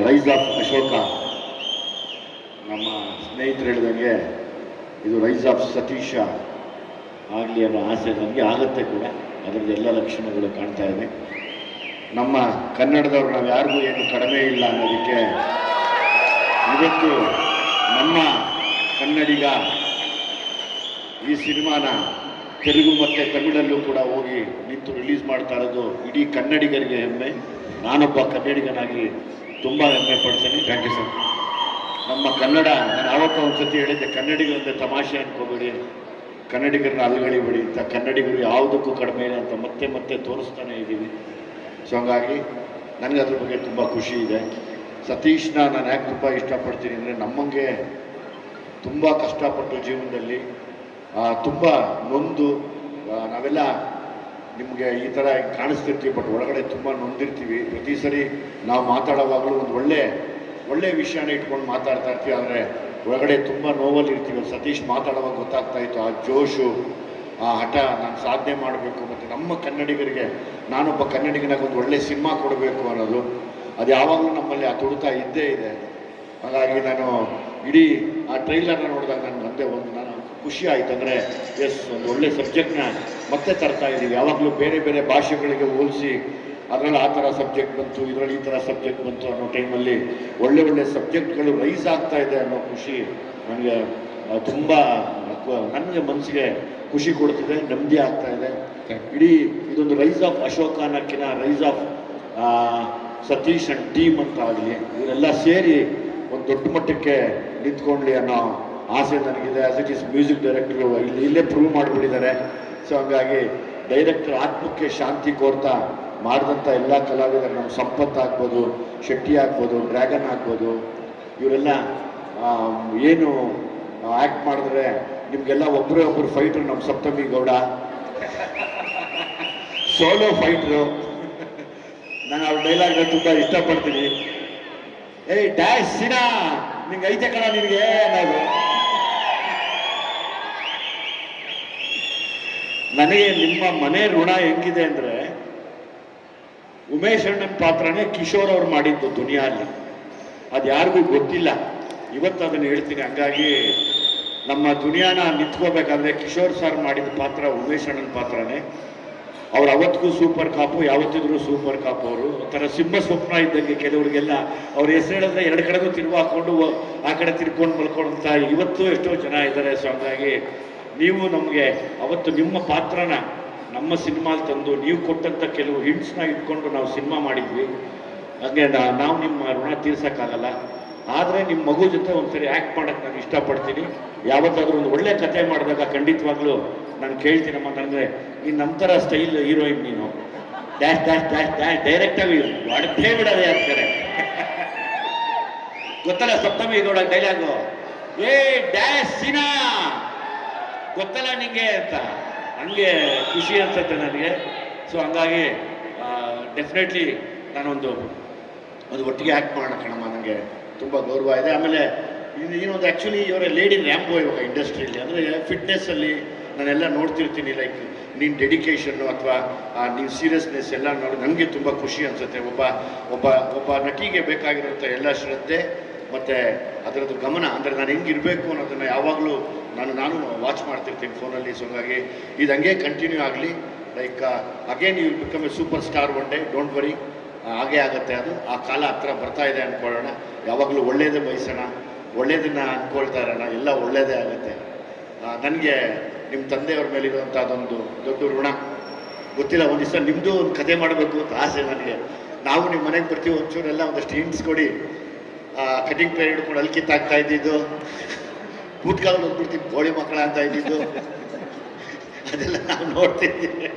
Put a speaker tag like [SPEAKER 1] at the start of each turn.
[SPEAKER 1] Rice of Ashoka. ನಮ್ಮ ಸ್ನೇಹಿತರು ಹೇಳಿದಂಗೆ ಇದು ರೈಸ್ ಆಫ್ ಸತೀಶ ಆಗಲಿ ಅನ್ನೋ ಆಸೆ ನನಗೆ ಆಗುತ್ತೆ ಕೂಡ. ಅದರದ್ದು ಎಲ್ಲ ಲಕ್ಷಣಗಳು ಕಾಣ್ತಾ ಇದೆ. ನಮ್ಮ ಕನ್ನಡದವ್ರು ನಾವು ಯಾರಿಗೂ ಏನು ಕಡಿಮೆ ಇಲ್ಲ ಅನ್ನೋದಕ್ಕೆ ಇವತ್ತು ನಮ್ಮ ಕನ್ನಡಿಗ ಈ ಸಿನಿಮಾನ ತೆಲುಗು ಮತ್ತು ತಮಿಳಲ್ಲೂ ಕೂಡ ಹೋಗಿ ನಿಂತು ರಿಲೀಸ್ ಮಾಡ್ತಾ ಇರೋದು ಇಡೀ ಕನ್ನಡಿಗರಿಗೆ ಹೆಮ್ಮೆ. ನಾನೊಬ್ಬ ಕನ್ನಡಿಗನಾಗಿ ತುಂಬ ಹೆಮ್ಮೆ ಪಡ್ತೀನಿ. Thank you sir. ನಮ್ಮ ಕನ್ನಡ, ನಾನು ಆವತ್ತ ಒಂದು ಸತಿ ಹೇಳಿದ್ದೆ, ಕನ್ನಡಿಗರಂತೆ ತಮಾಷೆ ಅನ್ಕೋಬೇಡಿ, ಕನ್ನಡಿಗರನ್ನ ಅಲ್ಗಳಿಬೇಡಿ ಅಂತ. ಕನ್ನಡಿಗರು ಯಾವುದಕ್ಕೂ ಕಡಿಮೆ ಇಲ್ಲ ಅಂತ ಮತ್ತೆ ಮತ್ತೆ ತೋರಿಸ್ತಾನೆ ಇದ್ದೀವಿ. ಸೊ ಹಂಗಾಗಿ ನನಗೆ ಅದ್ರ ಬಗ್ಗೆ ತುಂಬ ಖುಷಿ ಇದೆ. ಸತೀಶ್ನ ನಾನು ಯಾಕೆ ತುಂಬ ಇಷ್ಟಪಡ್ತೀನಿ ಅಂದರೆ, ನಮ್ಮಂಗೆ ತುಂಬ ಕಷ್ಟಪಟ್ಟು ಜೀವನದಲ್ಲಿ ತುಂಬ ನೊಂದು ನಾವೆಲ್ಲ ನಿಮಗೆ ಈ ಥರ ಕಾಣಿಸ್ತಿರ್ತೀವಿ, ಬಟ್ ಒಳಗಡೆ ತುಂಬ ನೊಂದಿರ್ತೀವಿ. ಪ್ರತಿ ಸರಿ ನಾವು ಮಾತಾಡೋವಾಗಲೂ ಒಂದು ಒಳ್ಳೆ ವಿಷಯನ ಇಟ್ಕೊಂಡು ಮಾತಾಡ್ತಾ ಇರ್ತೀವಿ, ಆದರೆ ಒಳಗಡೆ ತುಂಬ ನೋವಲ್ಲಿ ಇರ್ತೀವಿ. ಸತೀಶ್ ಮಾತಾಡುವಾಗ ಗೊತ್ತಾಗ್ತಾ ಇತ್ತು ಆ ಜೋಶು, ಆ ಹಠ, ನಾನು ಸಾಧನೆ ಮಾಡಬೇಕು ಮತ್ತು ನಮ್ಮ ಕನ್ನಡಿಗರಿಗೆ ನಾನೊಬ್ಬ ಕನ್ನಡಿಗನಾಗ ಒಂದು ಒಳ್ಳೆ ಸಿನಿಮಾ ಕೊಡಬೇಕು ಅನ್ನೋದು ಅದು ಯಾವಾಗಲೂ ನಮ್ಮಲ್ಲಿ ಆ ತುಡಿತಾ ಇದ್ದೇ ಇದೆ. ಹಾಗಾಗಿ ನಾನು ಇಡೀ ಆ ಟ್ರೈಲರ್ನ ನೋಡಿದಾಗ ನಾನು ಖುಷಿ ಆಯಿತು. ಅಂದರೆ ಎಸ್, ಒಂದು ಒಳ್ಳೆ ಸಬ್ಜೆಕ್ಟ್ನ ಮತ್ತೆ ತರ್ತಾ ಇದ್ದೀವಿ. ಯಾವಾಗಲೂ ಬೇರೆ ಬೇರೆ ಭಾಷೆಗಳಿಗೆ ಹೋಲಿಸಿ ಅದರಲ್ಲಿ ಆ ಥರ ಸಬ್ಜೆಕ್ಟ್ ಬಂತು, ಇದರಲ್ಲಿ ಈ ಥರ ಸಬ್ಜೆಕ್ಟ್ ಬಂತು ಅನ್ನೋ ಟೈಮಲ್ಲಿ ಒಳ್ಳೆ ಸಬ್ಜೆಕ್ಟ್ಗಳು ರೈಸ್ ಆಗ್ತಾ ಇದೆ ಅನ್ನೋ ಖುಷಿ ನನಗೆ ತುಂಬ, ನನಗೆ ಮನಸ್ಸಿಗೆ ಖುಷಿ ಕೊಡ್ತಿದೆ, ನೆಮ್ಮದಿ ಆಗ್ತಾ ಇದೆ. ಇಡೀ ಇದೊಂದು ರೈಸ್ ಆಫ್ ಅಶೋಕ ಅನ್ನೋಕ್ಕಿಂತ rise of Satish and team ಅಂತ ಆಗಲಿ, ಇವರೆಲ್ಲ ಸೇರಿ ಒಂದು ದೊಡ್ಡ ಮಟ್ಟಕ್ಕೆ ನಿಂತ್ಕೊಳ್ಳಿ ಅನ್ನೋ ಆಸೆ ನನಗಿದೆ. As it is music director ಇಲ್ಲೇ ಪ್ರೂವ್ ಮಾಡಿಬಿಟ್ಟಿದ್ದಾರೆ. ಸೊ ಹಂಗಾಗಿ ಡೈರೆಕ್ಟರ್ ಆತ್ಮಕ್ಕೆ ಶಾಂತಿ ಕೋರ್ತಾ ಮಾಡಿದಂಥ ಎಲ್ಲ ಕಲಾವಿದರು, ನಮ್ಮ ಸಂಪತ್ ಆಗ್ಬೋದು, ಶೆಟ್ಟಿ ಆಗ್ಬೋದು, ಡ್ರ್ಯಾಗನ್ ಆಗ್ಬೋದು, ಇವರೆಲ್ಲ ಏನು ಆ್ಯಕ್ಟ್ ಮಾಡಿದ್ರೆ ನಿಮಗೆಲ್ಲ ಒಬ್ಬರು ಫೈಟ್ರು. ನಮ್ಮ ಸಪ್ತಮಿ ಗೌಡ ಸೋಲೋ ಫೈಟ್ರು. ನಾನು ಅವ್ರ ಡೈಲಾಗ್ನ ತುಂಬ ಇಷ್ಟಪಡ್ತೀನಿ. ಏಯ್ ಡ್ಯಾಶ್ ಸಿನಾ, ನಿಂಗೆ ಐತೆ ಕಣ ನಿನಗೆ ನಾವು. ನನಗೆ ನಿಮ್ಮ ಮನೆ ಋಣ ಹೆಂಗಿದೆ ಅಂದರೆ, ಉಮೇಶ್ ಅಣ್ಣನ ಪಾತ್ರನೇ ಕಿಶೋರ್ ಅವ್ರು ಮಾಡಿದ್ದು ದುನಿಯಲ್ಲಿ. ಅದು ಯಾರಿಗೂ ಗೊತ್ತಿಲ್ಲ, ಇವತ್ತು ಅದನ್ನು ಹೇಳ್ತೀನಿ. ಹಂಗಾಗಿ ನಮ್ಮ ದುನಿಯಾನ ನಿಂತ್ಕೋಬೇಕಾದ್ರೆ ಕಿಶೋರ್ ಸರ್ ಮಾಡಿದ ಪಾತ್ರ ಉಮೇಶ್ ಅಣ್ಣನ ಪಾತ್ರನೇ. ಅವ್ರು ಅವತ್ತಿಗೂ ಸೂಪರ್ ಕಾಪು, ಯಾವತ್ತಿದ್ರು ಸೂಪರ್ ಕಾಪು. ಅವರು ಒಂಥರ ಸಿಂಹ ಸ್ವಪ್ನ ಇದ್ದಂಗೆ. ಕೆಲವರಿಗೆಲ್ಲ ಅವ್ರ ಹೆಸರು ಹೇಳಿದ್ರೆ ಎರಡು ಕಡೆಗೂ ತಿರುವು ಹಾಕ್ಕೊಂಡು ಆ ಕಡೆ ತಿರ್ಕೊಂಡು ಮಲ್ಕೊಂಡಂತ ಇವತ್ತು ಎಷ್ಟೋ ಜನ ಇದ್ದಾರೆ. ಸೊ ಹಂಗಾಗಿ ನೀವು ನಮಗೆ ಅವತ್ತು ನಿಮ್ಮ ಪಾತ್ರನ ನಮ್ಮ ಸಿನಿಮಾಲ್ಲಿ ತಂದು ನೀವು ಕೊಟ್ಟಂಥ ಕೆಲವು ಹಿಂಟ್ಸ್ನ ಇಟ್ಕೊಂಡು ನಾವು ಸಿನಿಮಾ ಮಾಡಿದ್ವಿ. ಹಾಗೆ ನಾವು ನಿಮ್ಮ ಋಣ ತೀರ್ಸೋಕ್ಕಾಗಲ್ಲ. ಆದರೆ ನಿಮ್ಮ ಮಗು ಜೊತೆ ಒಂದ್ಸರಿ ಆ್ಯಕ್ಟ್ ಮಾಡೋಕ್ಕೆ ನಾನು ಇಷ್ಟಪಡ್ತೀನಿ. ಯಾವತ್ತಾದ್ರೂ ಒಂದು ಒಳ್ಳೆ ಕತೆ ಮಾಡಿದಾಗ ಖಂಡಿತವಾಗ್ಲೂ ನಾನು ಕೇಳ್ತೀನಮ್ಮ, ನನಗೆ ನೀನು ನಮ್ಮ ಥರ ಸ್ಟೈಲ್ ಹೀರೋಯಿನ್, ನೀನು ಡ್ಯಾಶ್ ಡ್ಯಾಶ್ ಡ್ಯಾಶ್ ಡ್ಯಾಶ್ ಡೈರೆಕ್ಟಾಗಿ ಹೊಡೆದೇ ಬಿಡೋದೇ ಆಗ್ತಾರೆ. ಗೊತ್ತಲ್ಲ ಸಪ್ತಮಿ ಗೌಡ ಡೈಲಾಗು, ಏ ಡ್ಯಾಶ್ ಸಿನಾ, ಗೊತ್ತಲ್ಲ ನಿಂಗೆ ಅಂತ. ಹಂಗೆ ಖುಷಿ ಅನ್ಸುತ್ತೆ ನನಗೆ. ಸೊ ಹಂಗಾಗಿ ಡೆಫಿನೆಟ್ಲಿ ನಾನೊಂದು ಒಟ್ಟಿಗೆ ಆ್ಯಕ್ಟ್ ಮಾಡೋಣ ಕಣಮ್ಮ, ನನಗೆ ತುಂಬ ಗೌರವ ಇದೆ. ಆಮೇಲೆ ಇನ್ನೊಂದು ಆ್ಯಕ್ಚುಲಿ ಇವರ ಲೇಡಿ ರ್ಯಾಂಪೋ ಇವಾಗ ಇಂಡಸ್ಟ್ರಿಯಲ್ಲಿ, ಅಂದರೆ ಫಿಟ್ನೆಸ್ಸಲ್ಲಿ ನಾನೆಲ್ಲ ನೋಡ್ತಿರ್ತೀನಿ. ಲೈಕ್ ನೀನು ಡೆಡಿಕೇಶನ್ನು ಅಥವಾ ನೀನು ಸೀರಿಯಸ್ನೆಸ್ ಎಲ್ಲ ನೋಡಿ ನನಗೆ ತುಂಬ ಖುಷಿ ಅನಿಸುತ್ತೆ. ಒಬ್ಬ ನಟಿಗೆ ಬೇಕಾಗಿರೋಂಥ ಎಲ್ಲ ಶ್ರದ್ಧೆ ಮತ್ತು ಅದರದ್ದು ಗಮನ, ಅಂದರೆ ನಾನು ಹೆಂಗಿರಬೇಕು ಅನ್ನೋದನ್ನು ಯಾವಾಗಲೂ ನಾನು ವಾಚ್ ಮಾಡ್ತಿರ್ತೀನಿ ಫೋನಲ್ಲಿ. ಸೊ ಹಾಗಾಗಿ ಇದು ಹಂಗೆ ಕಂಟಿನ್ಯೂ ಆಗಲಿ. Like again you will become a super star one day, don't worry. ಹಾಗೇ ಆಗುತ್ತೆ. ಅದು ಆ ಕಾಲ ಹತ್ರ ಬರ್ತಾ ಇದೆ ಅಂದ್ಕೊಳ್ಳೋಣ. ಯಾವಾಗಲೂ ಒಳ್ಳೇದೇ ಬಯಸೋಣ, ಒಳ್ಳೇದನ್ನು ಅಂದ್ಕೊಳ್ತಾ ಇರೋಣ, ಎಲ್ಲ ಒಳ್ಳೇದೇ ಆಗುತ್ತೆ. ನನಗೆ ನಿಮ್ಮ ತಂದೆಯವ್ರ ಮೇಲಿರುವಂಥ ಅದೊಂದು ದೊಡ್ಡ ಋಣ. ಗೊತ್ತಿಲ್ಲ, ಒಂದು ದಿವಸ ನಿಮ್ಮದು ಒಂದು ಕತೆ ಮಾಡಬೇಕು ಅಂತ ಆಸೆ ನನಗೆ. ನಾವು ನಿಮ್ಮ ಮನೆಗೆ ಬರ್ತೀವಿ, ಒಂಚೂರೆಲ್ಲ ಒಂದಷ್ಟು ಹಿಂಟ್ಸ್ ಕೊಡಿ. ಕಟಿಂಗ್ ಪ್ಲೇನ್ ಹಿಡ್ಕೊಂಡು ಅಲ್ಲಿ ಕಿತ್ತಾಗ್ತಾ ಇದ್ದಿದ್ದು, ಬೂಟ್ಕಾಲಲ್ಲಿ ಹೋಗ್ಬಿಡ್ತೀವಿ ಗೋಳಿ ಮಕ್ಕಳ ಅಂತ ಇದ್ದಿದ್ದು, ಅದೆಲ್ಲ ನಾವು ನೋಡ್ತಿದ್ದೀವಿ.